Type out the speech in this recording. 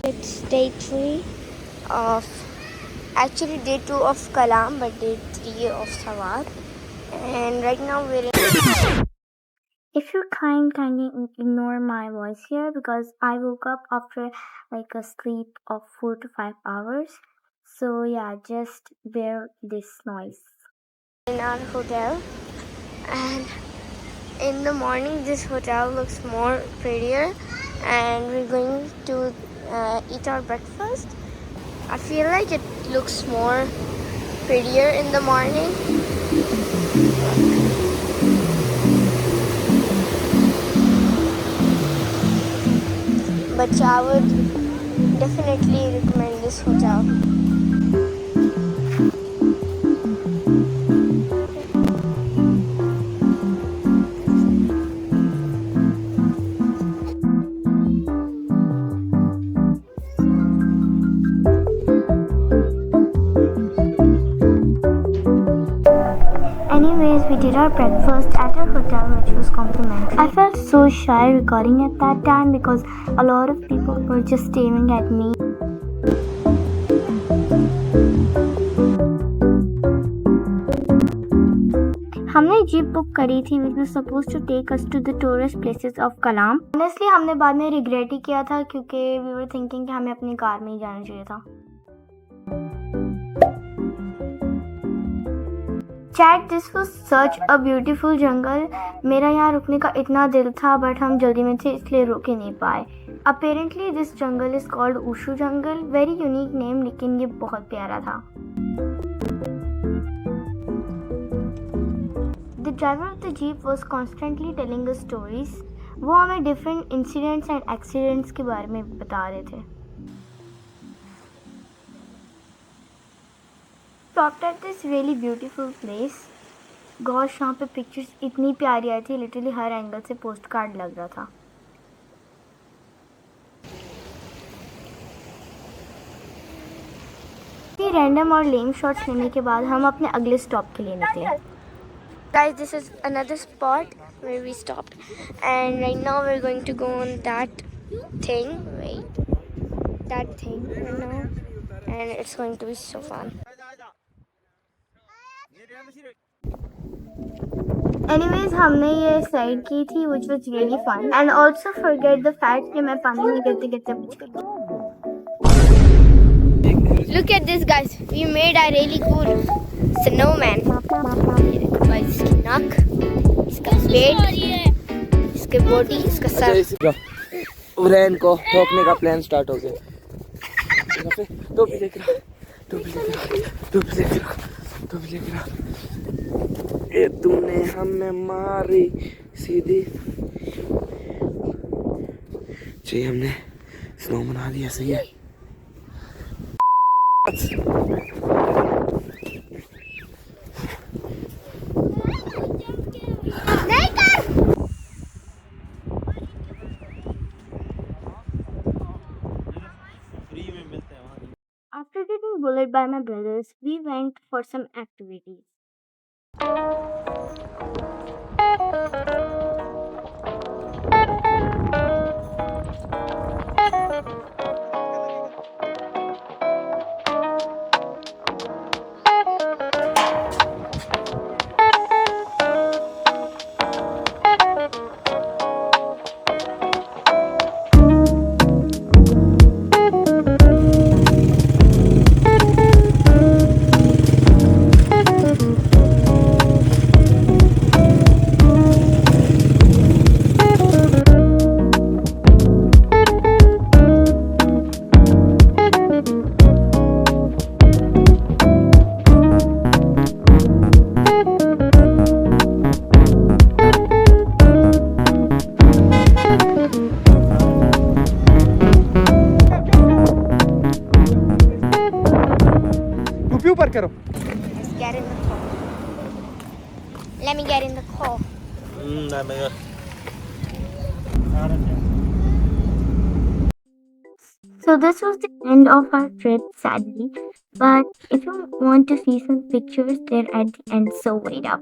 It's day 3 of, actually day 2 of Kalam, but day 3 of Swat. And right now we're in. If you kindly ignore my voice here because I woke up after like a sleep of 4 to 5 hours. So yeah, just bear this noise. In our hotel, and in the morning this hotel looks more prettier, and we're going to eat our breakfast. I feel like it looks more prettier in the morning. But I would definitely recommend this hotel. Anyways, we did our breakfast at our hotel, which was complimentary. I felt so shy recording at that time because a lot of people were just staring at me. हमने jeep book करी थी which was supposed to take us to the tourist places of Kalam. Honestly, हमने बाद में regret ही किया था क्योंकि we were thinking कि हमें अपनी कार में ही जाना चाहिए था. Chat, this was such a beautiful jungle. मेरा यहाँ रुकने का इतना दिल था but हम जल्दी में थे इसलिए रुक ही नहीं पाए. Apparently this jungle is called Ushu jungle. Very unique name, लेकिन ये बहुत प्यारा था. The driver of the jeep was constantly telling us stories. वो हमें different incidents and accidents के बारे में बता रहे थे. Stopped at this really beautiful place. Gosh, यहाँ पे pictures इतनी प्यारी आई थी, literally हर एंगल से पोस्ट कार्ड लग रहा था. ये रैंडम और लेम शॉट्स लेने के बाद हम अपने अगले स्टॉप के लिए निकले. Guys, this is another spot where we stopped, and right now we're going to go on that thing. Wait, that thing right now, and it's going to be so fun. Anyways, हमने ये slide की थी, which was really fun, and also forget the fact कि मैं पानी में गिरते-गिरते बच गई. Look at this, guys. We made a really cool snowman. इसकी नाक, इसका पेट, इसके बॉडी, इसका सर. रेन को रोकने का प्लान स्टार्ट हो गया. टोपी लेकर ये तूने हमें मारी सीधी. जी हमने स्नो बना लिया. सही है. After getting bullied by my brothers, we went for some activities. Get in the car. Let me get in the car. So this was the end of our trip, sadly. But if you want to see some pictures, they're at the end, so wait up.